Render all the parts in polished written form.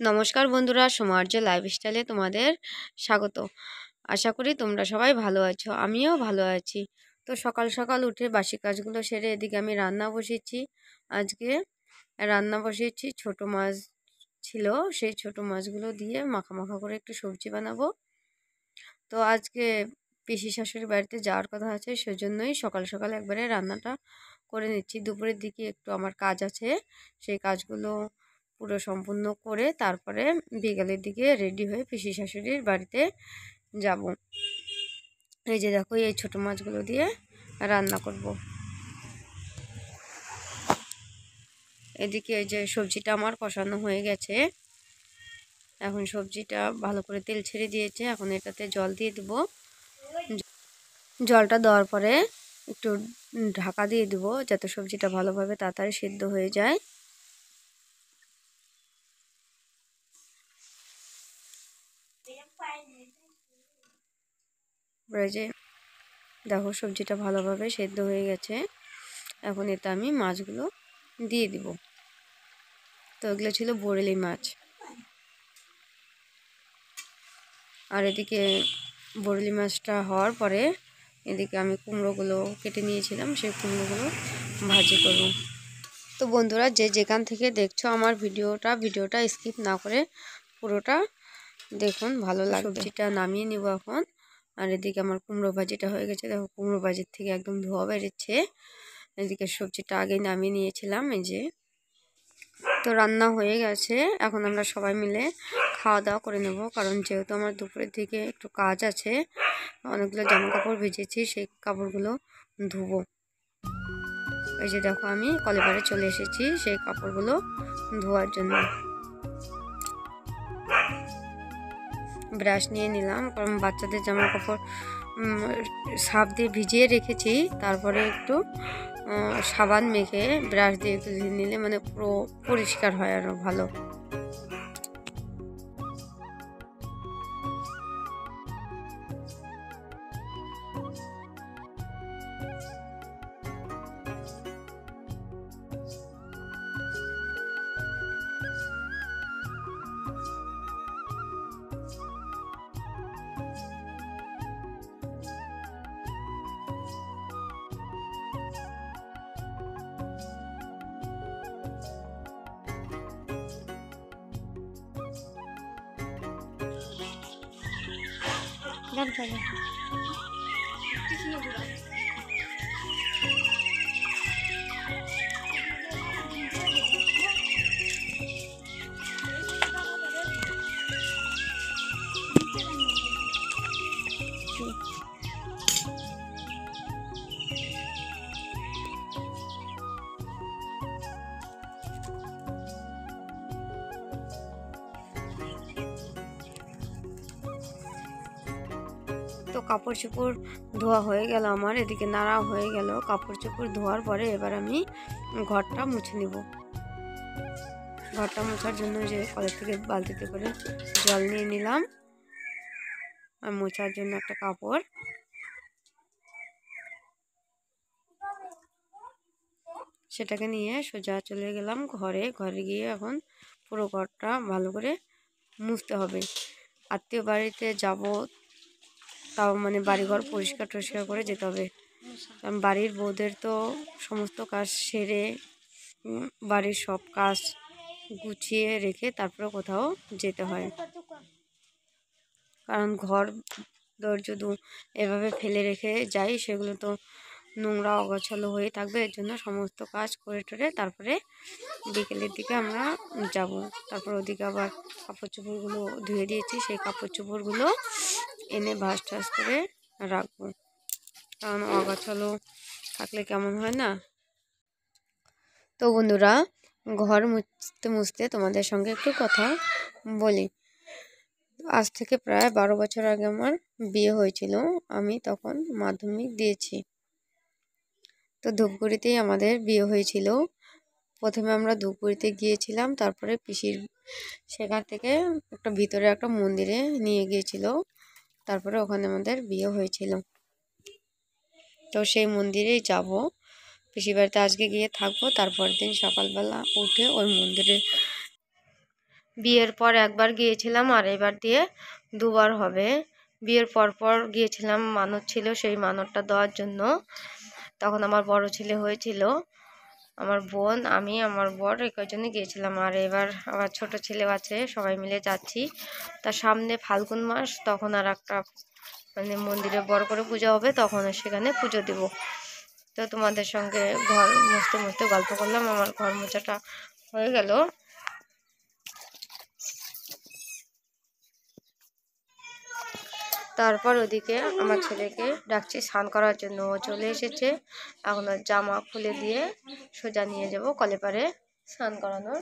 নমস্কার বন্ধুরা, সৌমার্য লাইফস্টাইলে তোমাদের স্বাগত। আশা করি তোমরা সবাই ভালো আছো, আমিও ভালো আছি। তো সকাল সকাল উঠে বাসি কাজগুলো সেরে এদিকে আমি রান্না বসিয়েছি। আজকে রান্না বসিয়েছি, ছোট মাছ ছিল, সেই ছোট মাছগুলো দিয়ে মাখা মাখা করে একটু সবজি বানাবো। তো আজকে পিসি শাশুড়ির বাড়িতে যাওয়ার কথা আছে, সেজন্যই সকাল সকাল একবারে রান্নাটা করে নিচ্ছি। দুপুরের দিকে একটু আমার কাজ আছে, সেই কাজগুলো পুরো সম্পূর্ণ করে তারপরে বিকালের দিকে রেডি হয়ে পিসি শাশুড়ির বাড়িতে যাব। এই যে দেখো, এই ছোট মাছগুলো দিয়ে রান্না করব। এদিকে এই যে সবজিটা আমার কষানো হয়ে গেছে, এখন সবজিটা ভালো করে তেল ছেড়ে দিয়েছে, এখন এটাতে জল দিয়ে দেব। জলটা দেওয়ার পরে একটু ঢাকা দিয়ে দেবো, যাতে সবজিটা ভালোভাবে তাড়াতাড়ি সিদ্ধ হয়ে যায়। যে দেখো, সবজিটা ভালোভাবে সেদ্ধ হয়ে গেছে, এখন এতে আমি মাছগুলো দিয়ে দিব। তো এগুলো ছিল বরেলি মাছ। আর এদিকে বরেলি মাছটা হওয়ার পরে এদিকে আমি কুমড়োগুলো কেটে নিয়েছিলাম, সেই কুমড়োগুলো ভাজি করব। তো বন্ধুরা, যে যেখান থেকে দেখছো আমার ভিডিওটা স্কিপ না করে পুরোটা দেখুন, ভালো লাগবে। সবজিটা নামিয়ে নিব এখন। আর এদিকে আমার কুমড়ো ভাজিটা হয়ে গেছে, দেখো কুমড়ো ভাজির থেকে একদম ধোয়া বেরোচ্ছে। এদিকে সবজিটা আগেই নামিয়ে নিয়েছিলাম, এই যে। তো রান্না হয়ে গেছে, এখন আমরা সবাই মিলে খাওয়া দাওয়া করে নেব, কারণ যেহেতু আমার দুপুরের দিকে একটু কাজ আছে, অনেকগুলো জামা কাপড় ভিজেছি, সেই কাপড়গুলো ধুবো। এই যে দেখো, আমি কলেপারে চলে এসেছি সেই কাপড়গুলো ধোয়ার জন্য। ব্রাশ নিয়ে নিলাম, কারণ বাচ্চাদের জামা কাপড় সার্ফ দিয়ে ভিজিয়ে রেখেছি, তারপরে একটু সাবান মেখে ব্রাশ দিয়ে একটু ধুয়ে নিলে মানে পুরো পরিষ্কার হয় আরও ভালো। তো কাপড় চোপড় ধোয়া হয়ে গেল আমার, এদিকে নাড়া হয়ে গেল। কাপড় চোপড় ধোয়ার পরে এবার আমি ঘরটা মুছে নিব। ঘরটা মোছার জন্য যে কলের থেকে বালতিতে করে জল নিয়ে নিলাম, আর মোছার জন্য একটা কাপড়। সেটাকে নিয়ে সোজা চলে গেলাম ঘরে। ঘরে গিয়ে এখন পুরো ঘরটা ভালো করে মুছতে হবে। আত্মীয় বাড়িতে যাব, তাও মানে বাড়িঘর পরিষ্কার টরিষ্কার করে যেতে হবে, কারণ বাড়ির বউদের তো সমস্ত কাজ সেরে বাড়ির সব কাজ গুছিয়ে রেখে তারপরে কোথাও যেতে হয়। কারণ ঘর দর যদি এভাবে ফেলে রেখে যাই, সেগুলো তো নোংরা অগোছালো হয়ে থাকবে। এর জন্য সমস্ত কাজ করে টরে তারপরে বিকেলের দিকে আমরা যাব। তারপর ওদিকে আবার কাপড় চোপড়গুলো ধুয়ে দিয়েছি, সেই কাপড় চোপড়গুলো এনে ভাঁজ টাজ করে রাখবো, কারণ অগোছালো থাকলে কেমন হয় না। তো বন্ধুরা, ঘর মুছতে মুছতে তোমাদের সঙ্গে একটু কথা বলি। আজ থেকে প্রায় 12 বছর আগে আমার বিয়ে হয়েছিল, আমি তখন মাধ্যমিক দিয়েছি। তো ধূপগুড়িতেই আমাদের বিয়ে হয়েছিল। প্রথমে আমরা ধূপগুড়িতে গিয়েছিলাম, তারপরে পিসির সেখান থেকে একটা ভিতরে একটা মন্দিরে নিয়ে গিয়েছিল, তারপরে ওখানে আমাদের বিয়ে হয়েছিল। তো সেই মন্দিরেই যাব, পিসির বাড়িতে আজকে গিয়ে থাকবো, তারপর দিন সকালবেলা উঠে ওই বিয়ের পর একবার গিয়েছিলাম, আর এবার দিয়ে দুবার হবে। বিয়ের পর গিয়েছিলাম, মানত ছিল, সেই মানতটা দেওয়ার জন্য। তখন আমার বড় ছেলে হয়েছিল, আমার বোন, আমি, আমার বর এই কয়জনই গিয়েছিলাম। আর এবার আবার ছোট ছেলে আছে, সবাই মিলে যাচ্ছি। তার সামনে ফাল্গুন মাস, তখন আর একটা মানে মন্দিরে বড় করে পূজা হবে, তখন সেখানে পুজো দেব। তো তোমাদের সঙ্গে ঘর মুছতে মুছতে গল্প করলাম, আমার ঘর মোছাটা হয়ে গেল। তারপর ওদিকে আমার ছেলেকে ডাকছি স্নান করার জন্য, ও চলে এসেছে। এখন ওর জামা খুলে দিয়ে সোজা নিয়ে যাব কলেপারে স্নান করানোর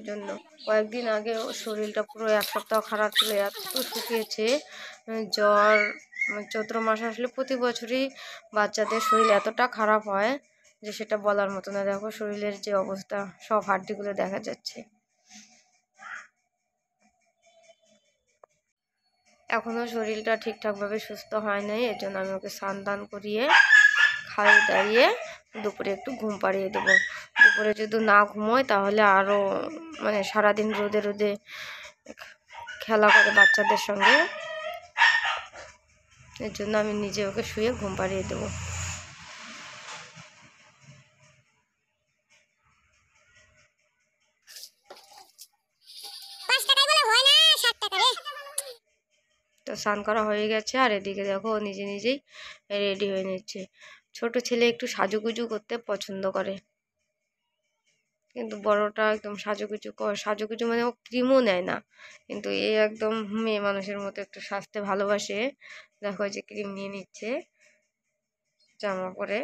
জন্য। কয়েকদিন আগে ওর শরীরটা পুরো এক সপ্তাহ খারাপ ছিল, এত শুকিয়েছে, জ্বর। চৈত্র মাস আসলে প্রতি বছরই বাচ্চাদের শরীর এতটা খারাপ হয় যে সেটা বলার মতো না। দেখো শরীরের যে অবস্থা, সব হাড্ডিগুলো দেখা যাচ্ছে। এখনও শরীরটা ঠিকঠাকভাবে সুস্থ হয় নাই, এর জন্য আমি ওকে স্নান দান করিয়ে খাইয়ে দাঁড়িয়ে দুপুরে একটু ঘুম পাড়িয়ে দেবো। দুপুরে যদি না ঘুমোয় তাহলে আরও মানে সারাদিন রোদে রোদে খেলা করে বাচ্চাদের সঙ্গে, এর জন্য আমি নিজে ওকে শুয়ে ঘুম পাড়িয়ে দেবো। তো স্নান করা হয়ে গেছে, আর এদিকে দেখো নিজে নিজেই রেডি হয়ে নিচ্ছে। ছোট ছেলে একটু সাজুগুজু করতে পছন্দ করে, কিন্তু বড়টা একদম সাজুগুজু মানে ও ক্রিমও নেয় না, কিন্তু এই একদম মেয়ে মানুষের মতো একটু সাজতে ভালোবাসে। দেখো যে ক্রিম নিয়ে নিচ্ছে জামা পরে।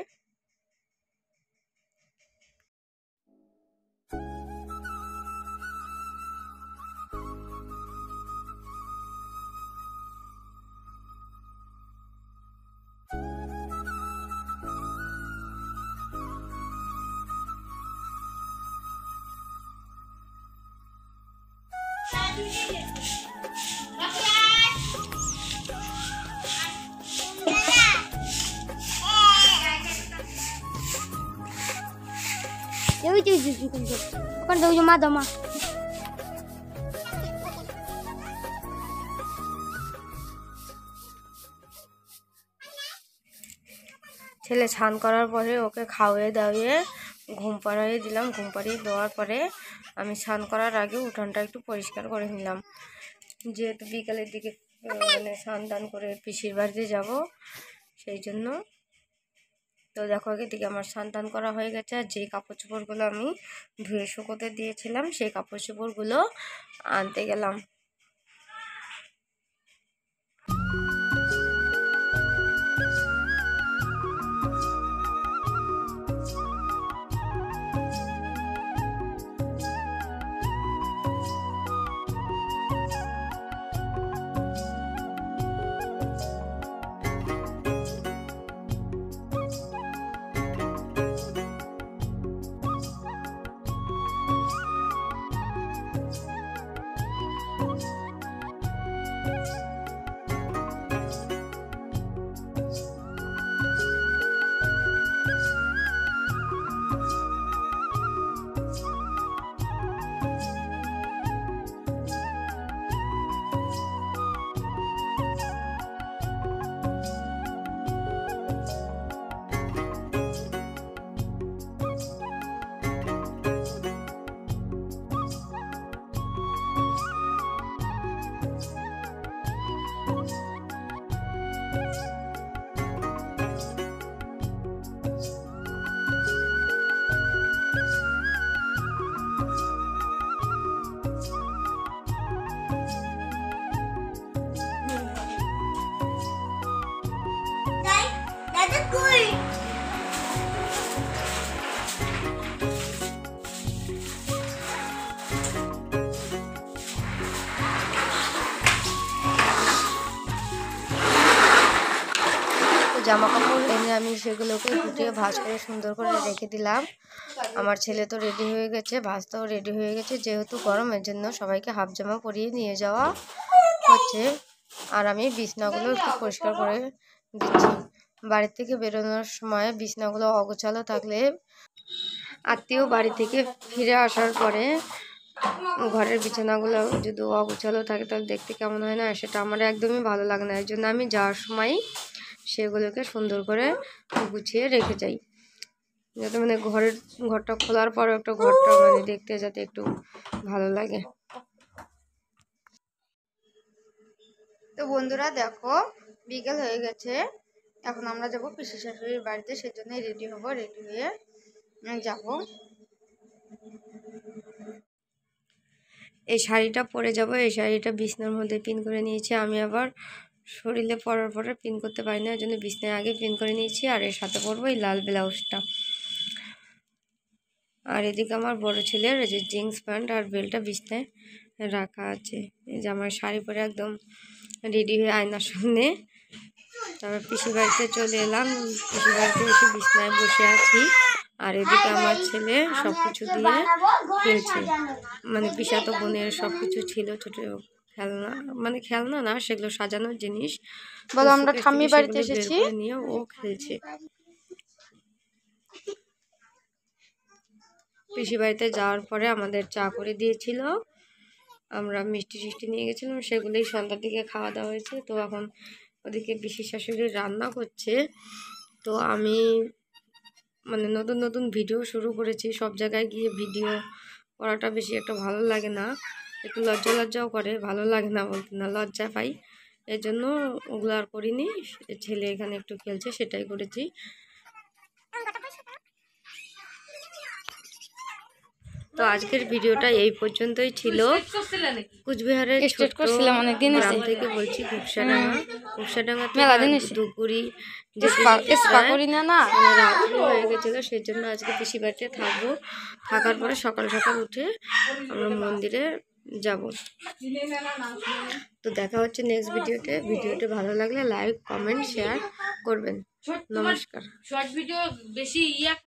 ছেলে স্নান করার পরে ওকে খাওয়িয়ে দাওয়িয়ে ঘুম পাড়িয়ে দিলাম। ঘুম পাড়িয়ে দেওয়ার পরে আমি স্নান করার আগে উঠোনটা একটু পরিষ্কার করে নিলাম, যেহেতু বিকালের দিকে মানে স্নান দান করে পিসির বাড়িতে যাব, সেই জন্য। তো দেখো এদিকে আমার স্নান টান করা হয়ে গেছে, আর যে কাপড় চোপড়গুলো আমি ধুয়ে শুকোতে দিয়েছিলাম সেই কাপড় চোপড়গুলো আনতে গেলাম। জামা কাপড় এনে আমি সেগুলোকে গুটিয়ে ভাঁজ করে সুন্দর করে রেখে দিলাম। আমার ছেলে তো রেডি হয়ে গেছে, ভাজটাও রেডি হয়ে গেছে, যেহেতু গরমের জন্য সবাইকে হাফ জামা পরিয়ে নিয়ে যাওয়া হচ্ছে। আর আমি বিছনাগুলো একটু পরিষ্কার করে দিচ্ছি। বাড়ি থেকে বেরোনোর সময় বিছনাগুলো অগোছালো থাকলে আত্মীয় বাড়ি থেকে ফিরে আসার পরে ঘরের বিছানাগুলো যদি অগোছালো থাকে তাহলে দেখতে কেমন হয় না, সেটা আমার একদমই ভালো লাগে না। এর জন্য আমি যাওয়ার সময় সেগুলোকে সুন্দর করে গুছিয়ে রেখে যাই, যাতে মানে ঘরটা খোলার পরও একটা ঘরটা মানে দেখতে যাতে একটু ভালো লাগে। তো বন্ধুরা দেখো বিকেল হয়ে গেছে, এখন আমরা যাব পিসি শাশুড়ির বাড়িতে, সেজন্য রেডি হব, রেডি হয়ে যাব। এই শাড়িটা পরে যাব, এই শাড়িটা বিছনার মধ্যে পিন করে নিয়েছি। আমি আবার শরীরে পরার পরে পিন করতে পারি না, এর জন্য বিছনায় আগে পিন করে নিয়েছি। আর এর সাথে পরবো এই লাল ব্লাউজটা। আর এদিকে আমার বড় ছেলের এই যে জিন্স প্যান্ট আর বেল্টটা বিছনায় রাখা আছে। এই যে আমার শাড়ি পরে একদম রেডি হয়ে আয়নার সামনে তারপর পিসি বাড়িতে চলে এলাম। পিসি বাড়িতে এসে বিছনায় বসে আছি। আর এদিকে আমার ছেলে সব কিছু দিয়ে খেলছে, মানে পিসাতো বোনের সব কিছু ছিল, ছোট খেলনা, মানে খেলনা না, সেগুলো সাজানোর জিনিস। বলো আমরা ঠাম্মি বাড়িতে এসেছি, নিয়ে ও খেলছে। পিসি বাড়িতে যাওয়ার পরে আমাদের চা করে দিয়েছিল, আমরা মিষ্টি টিষ্টি নিয়ে গেছিলাম, সেগুলোই সন্ধ্যার দিকে খাওয়া দাওয়া হয়েছে। তো এখন ওদিকে পিসি শাশুড়ি রান্না করছে। তো আমি মানে নতুন নতুন ভিডিও শুরু করেছি, সব জায়গায় গিয়ে ভিডিও করাটা বেশি একটা ভালো লাগে না, একটু লজ্জাও করে, ভালো লাগে না বলতে না, লজ্জা পাই। এর জন্য ওগুলো আর করিনি। ছেলে এখানে একটু খেলছে, সেটাই করেছি। তো আজকের ভিডিওটা এই পর্যন্তই ছিল। কুচবিহারের ছোট্ট গ্রাম থেকে বলছি, ঘুপসাডাঙ্গা থেকে ধুপগুড়ি রাত্রি হয়ে গেছিলো, সেই জন্য আজকে পিসি বাড়িতে থাকবো। থাকার পরে সকাল সকাল উঠে আমরা মন্দিরে যাব। তো দেখা হচ্ছে নেক্সট ভিডিওতে। ভিডিওটা ভালো লাগলে লাইক, কমেন্ট, শেয়ার করবেন। নমস্কার।